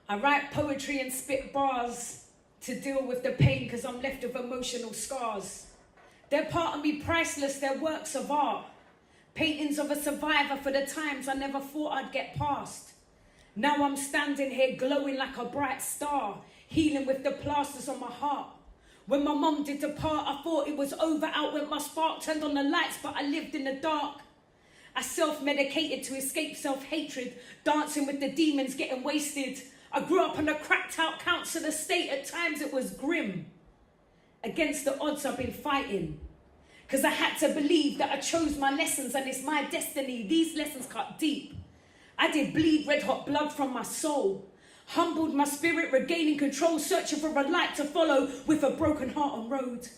I write poetry and spit bars to deal with the pain because I'm left with emotional scars. They're part of me priceless, they're works of art. Paintings of a survivor for the times I never thought I'd get past. Now I'm standing here glowing like a bright star, healing with the plasters on my heart. When my mum did depart, I thought it was over, out went my spark, turned on the lights, but I lived in the dark. I self-medicated to escape self-hatred, dancing with the demons, getting wasted. I grew up in a cracked out council estate, at times it was grim. Against the odds I've been fighting, because I had to believe that I chose my lessons and it's my destiny. These lessons cut deep. I did bleed red hot blood from my soul, humbled my spirit, regaining control, searching for a light to follow with a broken heart on road.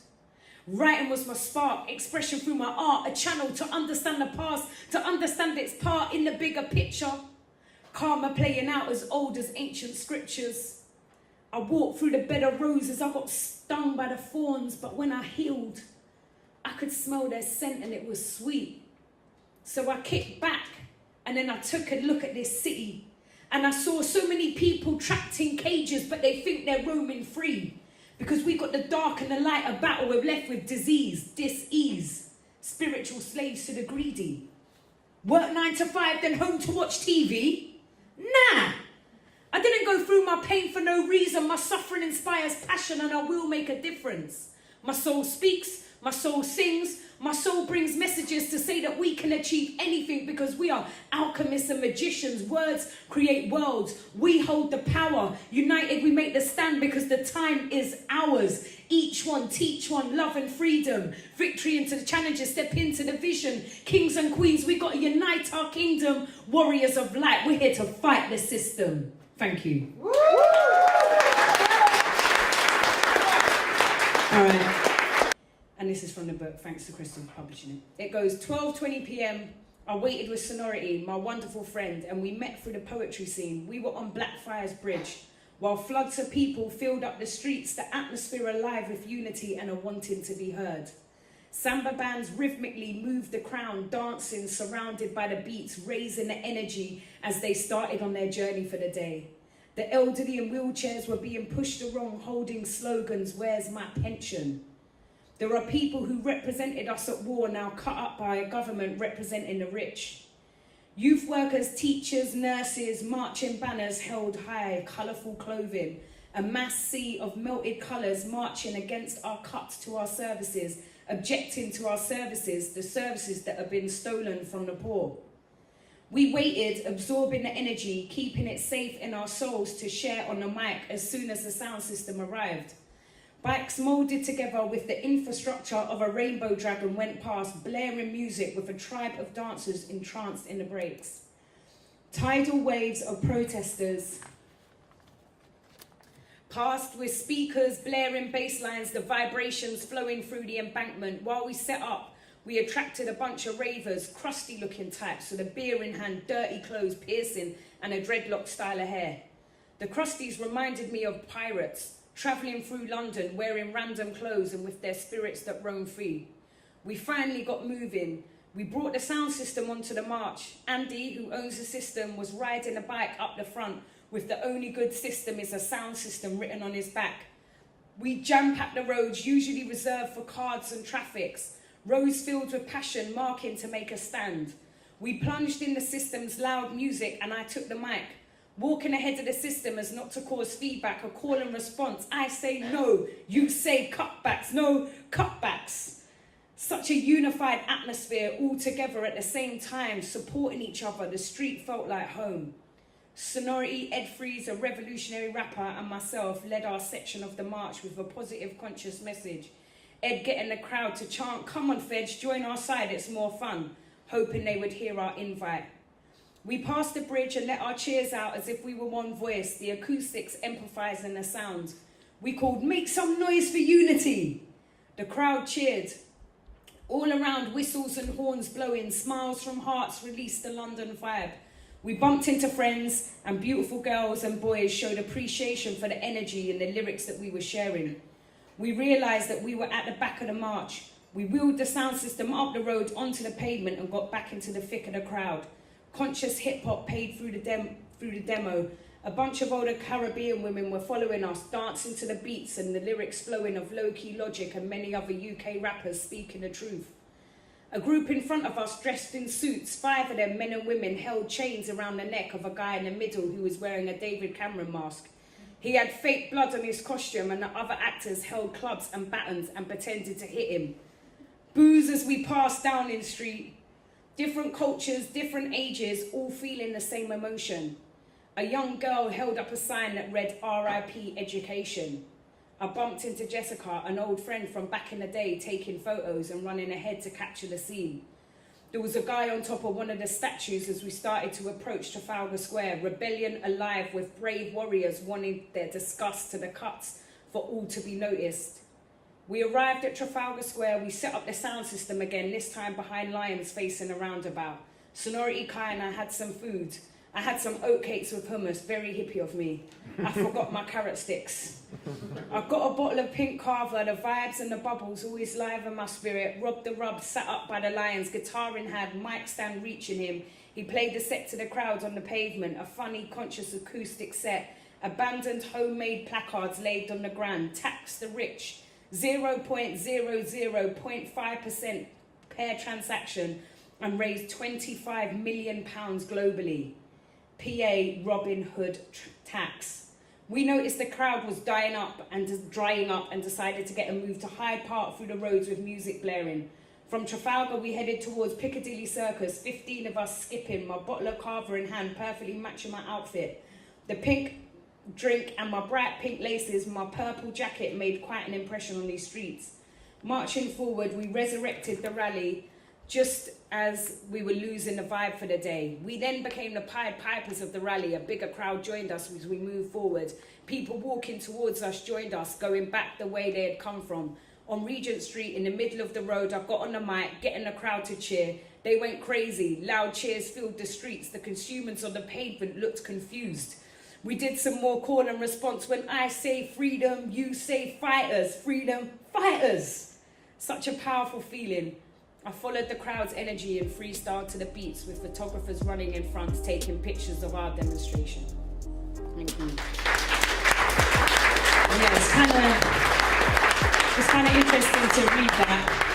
Writing was my spark, expression through my art, a channel to understand the past, to understand its part in the bigger picture. Karma playing out as old as ancient scriptures. I walked through the bed of roses, I got stung by the thorns, but when I healed, I could smell their scent and it was sweet. So I kicked back and then I took a look at this city and I saw so many people trapped in cages, but they think they're roaming free. Because we got the dark and the light of battle, we're left with disease, dis-ease, spiritual slaves to the greedy. Work 9 to 5, then home to watch TV? Nah! I didn't go through my pain for no reason. My suffering inspires passion and I will make a difference. My soul speaks, my soul sings, my soul brings messages to say that we can achieve anything because we are alchemists and magicians. Words create worlds. We hold the power. United we make the stand because the time is ours. Each one, teach one, love and freedom. Victory into the challenges, step into the vision. Kings and queens, we got to unite our kingdom. Warriors of light, we're here to fight the system. Thank you. All right. And this is from the book, thanks to Crystal for publishing it. It goes, 12:20 p.m. I waited with Sonority, my wonderful friend, and we met through the poetry scene. We were on Blackfriars Bridge, while floods of people filled up the streets, the atmosphere alive with unity and a wanting to be heard. Samba bands rhythmically moved the crowd, dancing, surrounded by the beats, raising the energy as they started on their journey for the day. The elderly in wheelchairs were being pushed along, holding slogans, "Where's my pension?" There are people who represented us at war now cut up by a government representing the rich. Youth workers, teachers, nurses, marching banners held high, colourful clothing, a mass sea of melted colours marching against our cuts to our services, objecting to our services, the services that have been stolen from the poor. We waited, absorbing the energy, keeping it safe in our souls to share on the mic as soon as the sound system arrived. Bikes moulded together with the infrastructure of a rainbow dragon went past, blaring music with a tribe of dancers entranced in the breaks. Tidal waves of protesters passed with speakers blaring bass lines, the vibrations flowing through the embankment. While we set up, we attracted a bunch of ravers, crusty looking types with a beer in hand, dirty clothes, piercing and a dreadlock style of hair. The crusties reminded me of pirates, travelling through London, wearing random clothes and with their spirits that roam free. We finally got moving. We brought the sound system onto the march. Andy, who owns the system, was riding a bike up the front with the only good system is a sound system written on his back. We jam-packed the roads, usually reserved for cars and traffics, roads filled with passion, marking to make a stand. We plunged in the system's loud music and I took the mic. Walking ahead of the system as not to cause feedback, a call and response. I say no, you say cutbacks, no cutbacks. Such a unified atmosphere, all together at the same time, supporting each other. The street felt like home. Sonority, Ed Freeze, a revolutionary rapper, and myself led our section of the march with a positive, conscious message. Ed getting the crowd to chant, "Come on, Feds, join our side, it's more fun," hoping they would hear our invite. We passed the bridge and let our cheers out as if we were one voice, the acoustics emphasizing the sound. We called, "Make some noise for unity." The crowd cheered. All around, whistles and horns blowing, smiles from hearts released the London vibe. We bumped into friends and beautiful girls and boys showed appreciation for the energy and the lyrics that we were sharing. We realized that we were at the back of the march, We wheeled the sound system up the road onto the pavement and got back into the thick of the crowd. Conscious hip-hop played through the demo. A bunch of older Caribbean women were following us, dancing to the beats and the lyrics flowing of Low-Key Logic and many other UK rappers speaking the truth. A group in front of us dressed in suits, 5 of them, men and women, held chains around the neck of a guy in the middle who was wearing a David Cameron mask. He had fake blood on his costume and the other actors held clubs and batons and pretended to hit him. Boos as we passed down in the street. Different cultures, different ages, all feeling the same emotion. A young girl held up a sign that read RIP Education. I bumped into Jessica, an old friend from back in the day, taking photos and running ahead to capture the scene. There was a guy on top of one of the statues as we started to approach Trafalgar Square, rebellion alive with brave warriors wanting their disgust to the cuts for all to be noticed. We arrived at Trafalgar Square, we set up the sound system again, this time behind lions facing a roundabout. Sonority Kai and I had some food. I had some oatcakes with hummus, very hippie of me. I forgot my carrot sticks. I got a bottle of pink carver, the vibes and the bubbles always live in my spirit. Rob the Rub sat up by the lions, guitar in hand, mic stand reaching him. He played the set to the crowd on the pavement, a funny, conscious acoustic set. Abandoned homemade placards laid on the ground, tax the rich, 0.00.5% per transaction, and raised £25 million globally. PA Robin Hood tax. We noticed the crowd was drying up and decided to get a move to Hyde Park through the roads with music blaring. From Trafalgar we headed towards Piccadilly Circus, 15 of us skipping, my bottle of carver in hand, perfectly matching my outfit. The pink drink and my bright pink laces, my purple jacket made quite an impression on these streets. Marching forward, we resurrected the rally just as we were losing the vibe for the day. We then became the Pied Pipers of the rally. A bigger crowd joined us as we moved forward. People walking towards us joined us, going back the way they had come from. On Regent Street, in the middle of the road, I got on the mic, getting the crowd to cheer. They went crazy. Loud cheers filled the streets. The consumers on the pavement looked confused. We did some more call and response. When I say freedom, you say fighters. Freedom, fighters. Such a powerful feeling. I followed the crowd's energy and freestyled to the beats with photographers running in front, taking pictures of our demonstration. Thank you. Yeah, it's kind of interesting to read that.